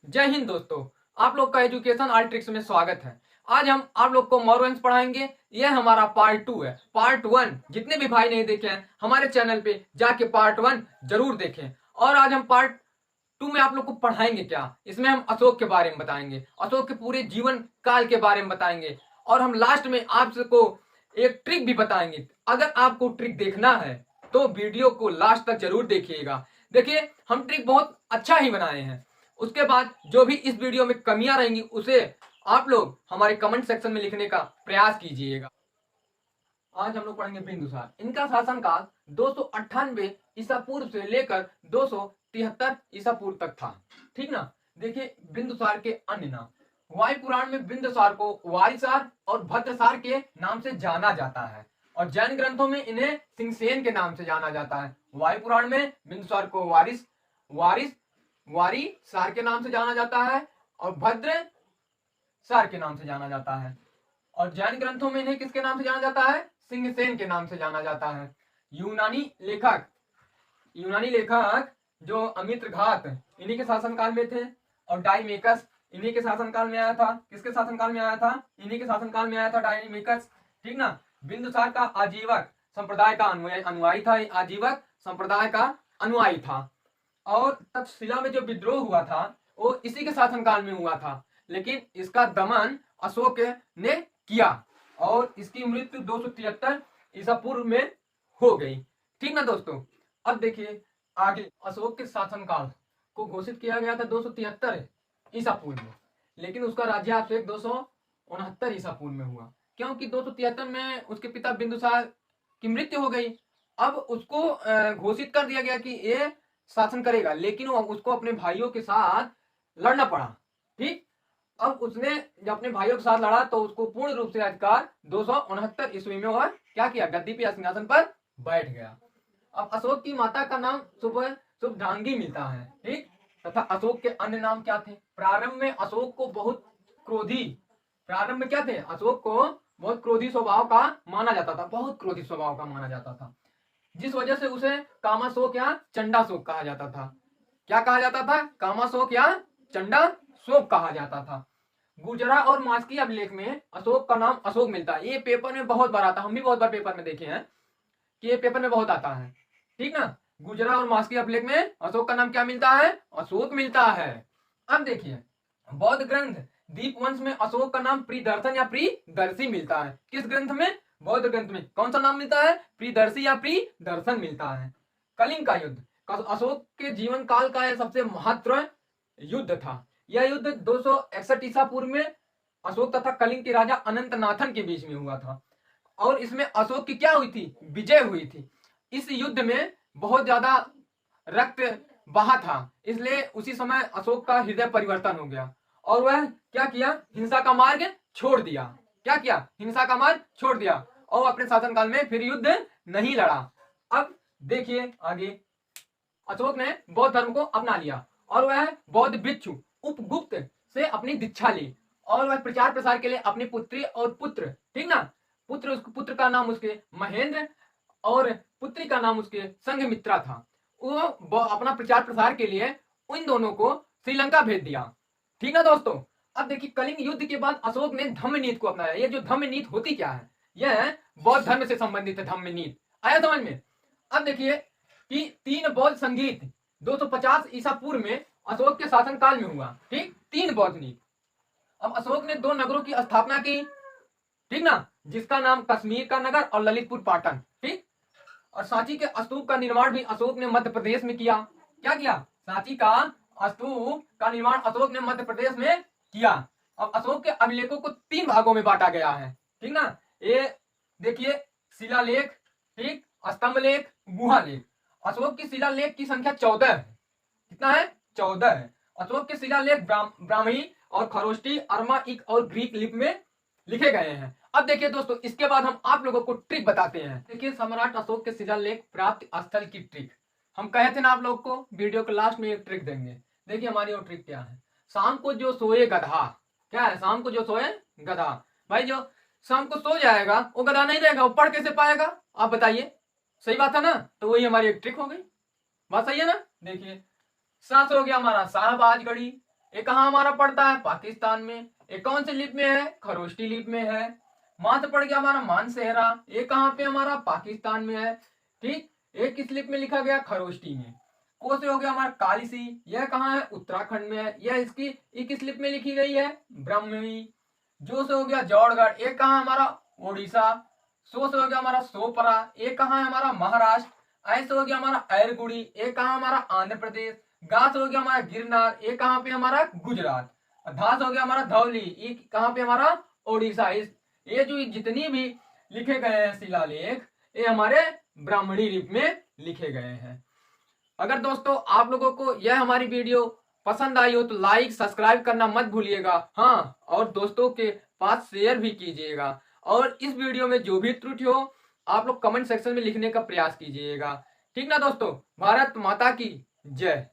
जय हिंद दोस्तों। आप लोग का एजुकेशन आर्ट ट्रिक्स में स्वागत है। आज हम आप लोग को मोरवेंस पढ़ाएंगे। यह हमारा पार्ट 2 है। पार्ट 1 जितने भी भाई नहीं देखे हैं हमारे चैनल पे जाके पार्ट 1 जरूर देखें। और आज हम पार्ट 2 में आप लोग को पढ़ाएंगे क्या, इसमें हम अशोक के बारे में बताएंगे, अशोक के पूरे जीवन काल के बारे में बताएंगे और हम लास्ट में आपको एक ट्रिक भी बताएंगे। अगर आपको ट्रिक देखना है तो वीडियो को लास्ट तक जरूर देखिएगा। देखिए, हम ट्रिक बहुत अच्छा ही बनाए हैं। उसके बाद जो भी इस वीडियो में कमियां रहेंगी उसे आप लोग हमारे कमेंट सेक्शन में लिखने का प्रयास कीजिएगा। आज हम लोग पढ़ेंगे बिंदुसार। इनका शासनकाल 298 ईसा पूर्व से लेकर 273 ईसा पूर्व तक था। ठीक ना। देखिए, बिंदुसार के अन्य नाम। वायु पुराण में बिंदुसार को वारिसार और भद्रसार के नाम से जाना जाता है और जैन ग्रंथों में इन्हें सिंहसेन के नाम से जाना जाता है। वायु पुराण में बिंदुसार को वारी सार के नाम से जाना जाता है और भद्र सार के नाम से जाना जाता है और जैन ग्रंथों में इन्हें किसके नाम से जाना जाता है? सिंहसेन के नाम से जाना जाता है। यूनानी लेखक जो अमित्रघात इन्हीं के शासनकाल में थे और डाइमेकस इन्हीं के शासनकाल में आया था। किसके शासनकाल में आया था? इन्हीं के शासनकाल में आया था डाइमेकस। ठीक ना। बिंदुसार का आजीवक संप्रदाय का अनुयायी था। आजीवक संप्रदाय का अनुयायी था और तक्षशिला में जो विद्रोह हुआ था वो इसी के शासनकाल में हुआ था, लेकिन इसका दमन अशोक ने किया और इसकी मृत्यु 273 ईसा पूर्व में हो गई। ठीक ना दोस्तों। अब देखिए आगे, अशोक के शासनकाल को घोषित किया गया था 273 ईसा पूर्व में, लेकिन उसका राज्याभिषेक 269 ईसा पूर्व में हुआ, क्योंकि 273 में उसके पिता बिंदुसार की मृत्यु हो गई। अब उसको घोषित कर दिया गया कि ये शासन करेगा, लेकिन उसको अपने भाइयों के साथ लड़ना पड़ा। ठीक। अब उसने जब अपने भाइयों के साथ लड़ा तो उसको पूर्ण रूप से अधिकार 269 ईस्वी में और क्या किया, गद्दी पे सिंहासन पर बैठ गया। अब अशोक की माता का नाम शुभधांगी मिलता है। ठीक। तथा अशोक के अन्य नाम क्या थे? प्रारंभ में अशोक को बहुत क्रोधी प्रारंभ में क्या थे? अशोक को बहुत क्रोधी स्वभाव का माना जाता था, बहुत क्रोधी स्वभाव का माना जाता था, जिस वजह से उसे कामाशोक या चंडाशोक कहा जाता था। क्या कहा जाता था? कामाशोक या चंडाशोक कहा जाता था। गुजरा और मास्की अभिलेख में अशोक का नाम अशोक मिलता है। ये पेपर में बहुत बार आता है, हम भी बहुत बार पेपर में देखे हैं कि ये पेपर में बहुत आता है। ठीक ना। गुजरा और मास्की अभिलेख में अशोक का नाम क्या मिलता है? अशोक मिलता है। अब देखिए, बौद्ध ग्रंथ दीपवंश में अशोक का नाम प्रियदर्शन या प्रियदर्शी मिलता है। किस ग्रंथ में? बौद्ध ग्रंथ में कौन 61 नाम मिलता है? प्रियदर्शी या प्रियदर्शन मिलता है। कलिंग का युद्ध अशोक के जीवन काल का यह सबसे महत्वपूर्ण युद्ध था। यह युद्ध 261 ईसा पूर्व में अशोक तथा कलिंग के राजा अनंतनाथन के बीच में हुआ था और इसमें अशोक की क्या हुई थी? विजय हुई थी। इस युद्ध में बहुत ज्यादा रक्त बहा था, इसलिए उसी समय अशोक का हृदय परिवर्तन हो गया और वह क्या किया? हिंसा का मार्ग छोड़ दिया। क्या किया? हिंसा का मार्ग छोड़ दिया और अपने शासनकाल में फिर युद्ध नहीं लड़ा। अब देखिए आगे, अशोक ने बौद्ध धर्म को अपना लिया और वह बौद्ध भिक्षु उपगुप्त से अपनी दीक्षा ली और वह प्रचार प्रसार के लिए अपनी पुत्री और पुत्र, ठीक ना, पुत्र का नाम उसके महेंद्र और पुत्री का नाम उसके संघमित्रा था। वो अपना प्रचार प्रसार के लिए उन दोनों को श्रीलंका भेज दिया। ठीक ना दोस्तों। अब देखिए, कलिंग युद्ध के बाद अशोक ने धम्म नीति को अपनाया। ये जो धम्म नीति होती क्या है? यह बौद्ध धर्म से संबंधित है। धम्म नीति आया समझ में? अब देखिए कि 3 बौद्ध संगीत 250 ईसा पूर्व में अशोक के शासनकाल में हुआ। ठीक, 3 बौद्ध नीति। अब अशोक ने 2 नगरों की स्थापना की। ठीक ना, जिसका नाम कश्मीर का नगर और ललितपुर पाटन। ठीक। और सांची के स्तूप का निर्माण भी अशोक ने मध्य प्रदेश में किया। क्या किया? सांची का स्तूप का निर्माण अशोक ने मध्य प्रदेश में किया। अब अशोक के अभिलेखों को 3 भागों में बांटा गया है। ठीक ना। ये देखिए, शिलालेख, ठीक, स्तंभ लेख, गुहा लेख। अशोक की शिलालेख की संख्या 14 है। कितना है? 14 है। अशोक के शिलालेख ब्राह्मी और खरोष्टी, अरमाइक और ग्रीक लिपि में लिखे गए हैं। अब देखिए दोस्तों, इसके बाद हम आप लोगों को ट्रिक बताते हैं। देखिए, सम्राट अशोक के शिलालेख प्राप्त स्थल की ट्रिक। हम कहे थे ना आप लोग को वीडियो के लास्ट में एक ट्रिक देंगे। देखिए हमारी वो ट्रिक क्या है। शाम को जो सोए गधा, क्या है? शाम को जो सोए गधा। भाई जो शाम को सो जाएगा वो गधा नहीं रहेगा, वो पढ़ कैसे पाएगा? आप बताइए, सही बात है ना? तो वही हमारी एक ट्रिक हो गई। बात सही है ना? देखिए, सांस हो गया हमारा शाहबाज गढ़ी, ये कहाँ हमारा पड़ता है? पाकिस्तान में। ये कौन से लिप में है? खरोष्टी लिप में है। मात्र पड़ गया हमारा मानसेहरा, ये कहाँ पे हमारा? पाकिस्तान में है। ठीक, ये किस लिप में लिखा गया? खरोष्टी में। को से हो गया हमारा कालिसी, यह कहाँ है? उत्तराखंड में है। यह इसकी ये किस लिप में लिखी गई है? ब्राह्मणी। जो से हो गया जौड़गढ़, ये कहाँ है हमारा? उड़ीसा। सो से हो गया हमारा सोपरा, ये कहाँ है हमारा? महाराष्ट्र। ऐसे हो गया हमारा ऐरगुड़ी, ये कहाँ हमारा? आंध्र प्रदेश। गा से हो गया हमारा गिरनार, ये कहाँ पे हमारा? गुजरात। धा से हो गया हमारा धौली, ये कहाँ पे हमारा? ओडिशा। ये जो जितनी भी लिखे गए हैं शिलालेख, ये हमारे ब्राह्मणी लिपि में लिखे गए हैं। अगर दोस्तों आप लोगों को यह हमारी वीडियो पसंद आई हो तो लाइक सब्सक्राइब करना मत भूलिएगा। हाँ, और दोस्तों के पास शेयर भी कीजिएगा। और इस वीडियो में जो भी त्रुटि हो आप लोग कमेंट सेक्शन में लिखने का प्रयास कीजिएगा। ठीक ना दोस्तों, भारत माता की जय।